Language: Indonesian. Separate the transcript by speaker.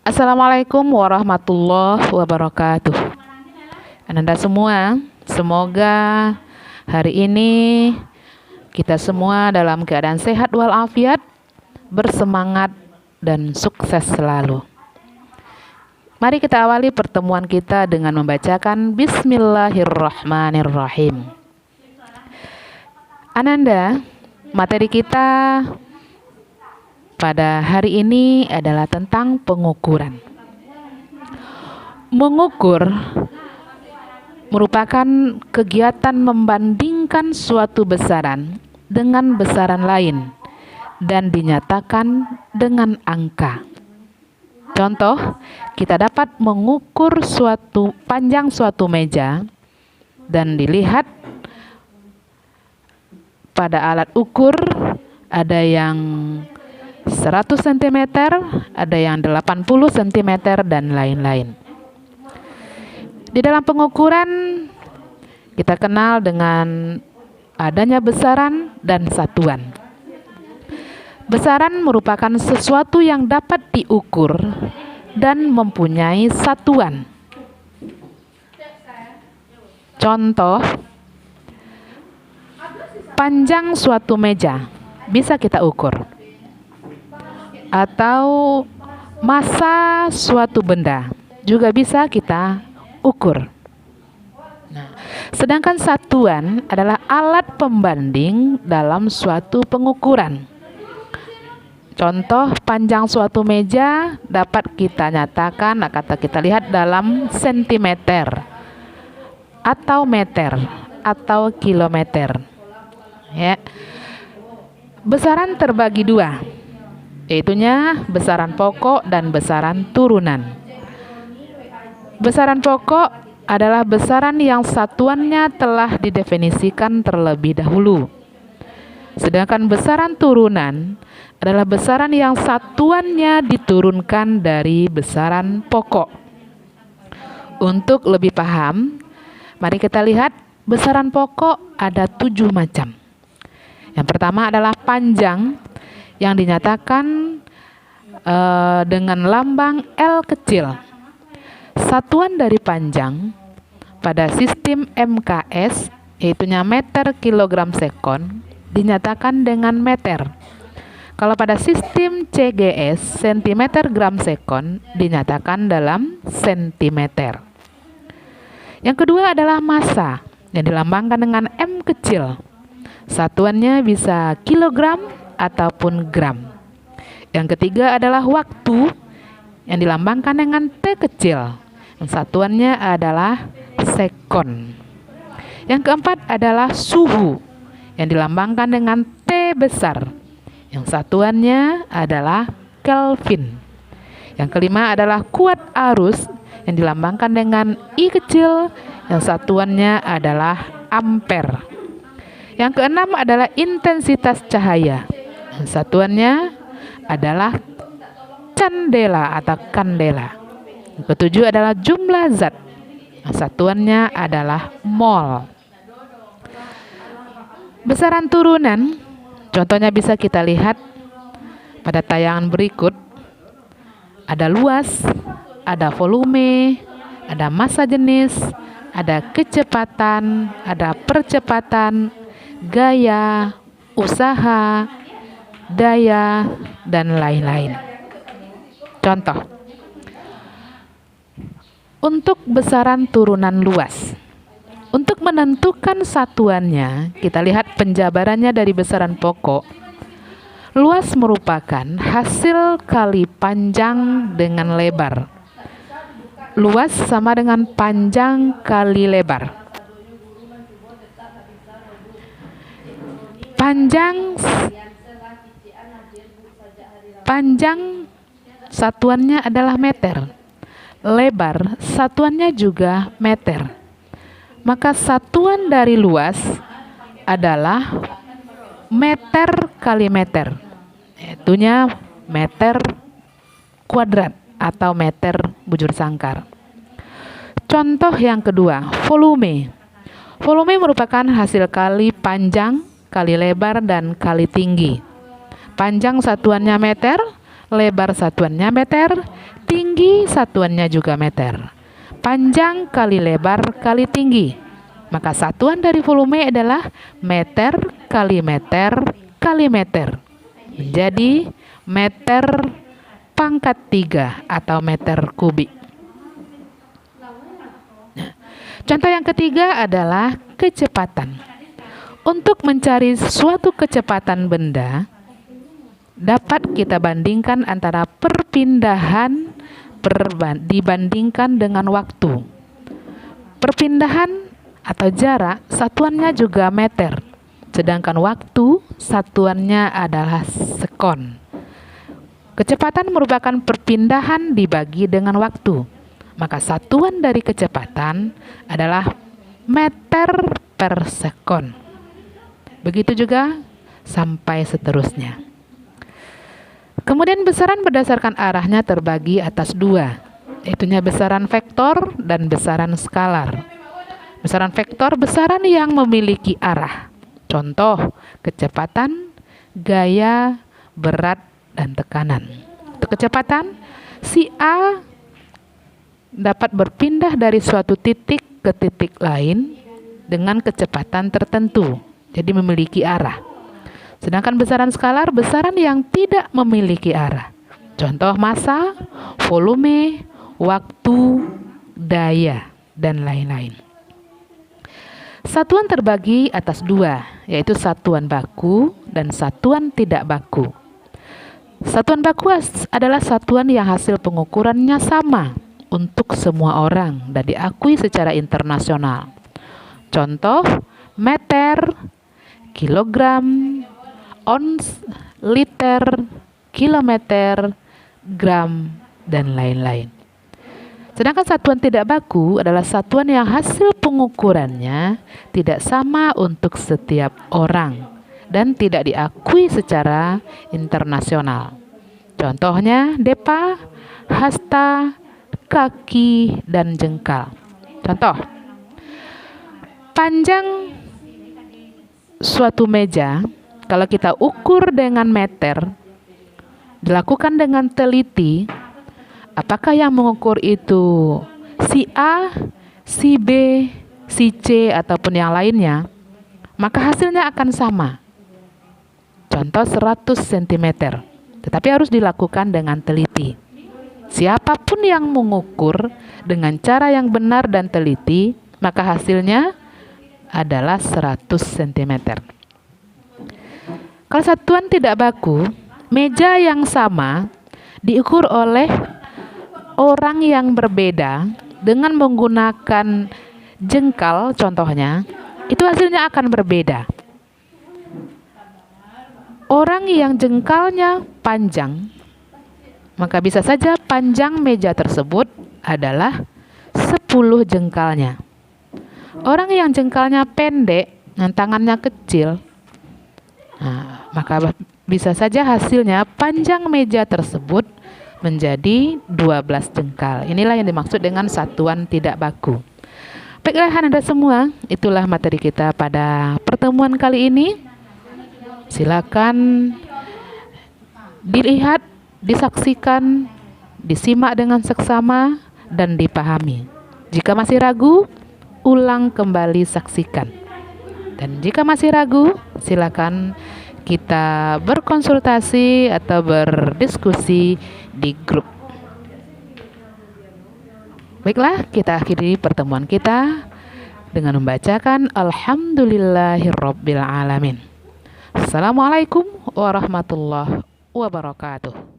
Speaker 1: Assalamualaikum warahmatullahi wabarakatuh. Ananda semua, semoga hari ini kita semua dalam keadaan sehat walafiat, bersemangat dan sukses selalu. Mari kita awali pertemuan kita dengan membacakan Bismillahirrahmanirrahim. Ananda, materi kita pada hari ini adalah tentang pengukuran. Mengukur merupakan kegiatan membandingkan suatu besaran dengan besaran lain dan dinyatakan dengan angka. Contoh, kita dapat mengukur panjang suatu meja dan dilihat pada alat ukur ada yang 100 cm, ada yang 80 cm, dan lain-lain. Di dalam pengukuran, kita kenal dengan adanya besaran dan satuan. Besaran merupakan sesuatu yang dapat diukur dan mempunyai satuan. Contoh, panjang suatu meja bisa kita ukur, atau massa suatu benda juga bisa kita ukur. Sedangkan satuan adalah alat pembanding dalam suatu pengukuran. Contoh, panjang suatu meja dapat kita nyatakan, kata kita lihat dalam sentimeter, atau meter, atau kilometer. Ya. Besaran terbagi dua, yaitunya besaran pokok dan besaran turunan. Besaran pokok adalah besaran yang satuannya telah didefinisikan terlebih dahulu. Sedangkan besaran turunan adalah besaran yang satuannya diturunkan dari besaran pokok. Untuk lebih paham, mari kita lihat besaran pokok ada 7 macam. Yang pertama adalah panjang, yang dinyatakan dengan lambang L kecil. Satuan dari panjang pada sistem MKS, yaitunya meter kilogram sekon, dinyatakan dengan meter. Kalau pada sistem CGS, sentimeter gram sekon, dinyatakan dalam sentimeter. Yang kedua adalah massa, yang dilambangkan dengan M kecil. Satuannya bisa kilogram ataupun gram. Yang ketiga adalah waktu, yang dilambangkan dengan T kecil. Yang satuannya adalah sekon. Yang keempat adalah suhu, yang dilambangkan dengan T besar. Yang satuannya adalah Kelvin. Yang kelima adalah kuat arus, yang dilambangkan dengan I kecil. Yang satuannya adalah ampere. Yang keenam adalah intensitas cahaya. Yang satuannya adalah candela atau kandela. Yang ketujuh adalah jumlah zat. Yang satuannya adalah mol. Besaran turunan, contohnya bisa kita lihat pada tayangan berikut. Ada luas, ada volume, ada massa jenis, ada kecepatan, ada percepatan, gaya, usaha, daya, dan lain-lain. Contoh, untuk besaran turunan luas, untuk menentukan satuannya, kita lihat penjabarannya dari besaran pokok. Luas merupakan hasil kali panjang dengan lebar. Luas sama dengan panjang kali lebar. Panjang satuannya adalah meter. Lebar satuannya juga meter. Maka satuan dari luas adalah meter kali meter, yaitunya meter kuadrat atau meter bujur sangkar. Contoh yang kedua, volume. Volume merupakan hasil kali panjang, kali lebar, dan kali tinggi. Panjang satuannya meter, lebar satuannya meter, Tinggi satuannya juga meter. Panjang kali lebar kali tinggi. Maka satuan dari volume adalah meter kali meter kali meter. Menjadi meter pangkat 3 atau meter kubik. Contoh yang ketiga adalah kecepatan. Untuk mencari suatu kecepatan benda, dapat kita bandingkan antara perpindahan dibandingkan dengan waktu. Perpindahan atau jarak satuannya juga meter, sedangkan waktu satuannya adalah sekon. Kecepatan merupakan perpindahan dibagi dengan waktu, maka satuan dari kecepatan adalah meter per sekon. Begitu juga sampai seterusnya. Kemudian besaran berdasarkan arahnya terbagi atas dua, yaitu besaran vektor dan besaran skalar. Besaran vektor besaran yang memiliki arah. Contoh, kecepatan, gaya, berat, dan tekanan. Untuk kecepatan, si A dapat berpindah dari suatu titik ke titik lain dengan kecepatan tertentu, jadi memiliki arah. Sedangkan besaran skalar, besaran yang tidak memiliki arah. Contoh massa, volume, waktu, daya, dan lain-lain. Satuan terbagi atas dua, yaitu satuan baku dan satuan tidak baku. Satuan baku adalah satuan yang hasil pengukurannya sama untuk semua orang dan diakui secara internasional. Contoh, meter, kilogram, ons, liter, kilometer, gram, dan lain-lain. Sedangkan satuan tidak baku adalah satuan yang hasil pengukurannya tidak sama untuk setiap orang dan tidak diakui secara internasional. Contohnya depa, hasta, kaki, dan jengkal. Contoh, panjang suatu meja kalau kita ukur dengan meter, dilakukan dengan teliti, apakah yang mengukur itu si A, si B, si C, ataupun yang lainnya, maka hasilnya akan sama. Contoh 100 cm, tetapi harus dilakukan dengan teliti. Siapapun yang mengukur dengan cara yang benar dan teliti, maka hasilnya adalah 100 cm. Kalau satuan tidak baku, meja yang sama diukur oleh orang yang berbeda dengan menggunakan jengkal, contohnya, itu hasilnya akan berbeda. Orang yang jengkalnya panjang, maka bisa saja panjang meja tersebut adalah 10 jengkalnya. Orang yang jengkalnya pendek dan tangannya kecil, maka bisa saja hasilnya panjang meja tersebut menjadi 12 jengkal. Inilah yang dimaksud dengan satuan tidak baku. Baiklah Anda semua, itulah materi kita pada pertemuan kali ini. Silakan dilihat, disaksikan, disimak dengan seksama, dan dipahami. Jika masih ragu, ulang kembali saksikan. Dan jika masih ragu, silakan kita berkonsultasi atau berdiskusi di grup. Baiklah, kita akhiri pertemuan kita dengan membacakan Alhamdulillahirrabbilalamin. Assalamualaikum warahmatullahi wabarakatuh.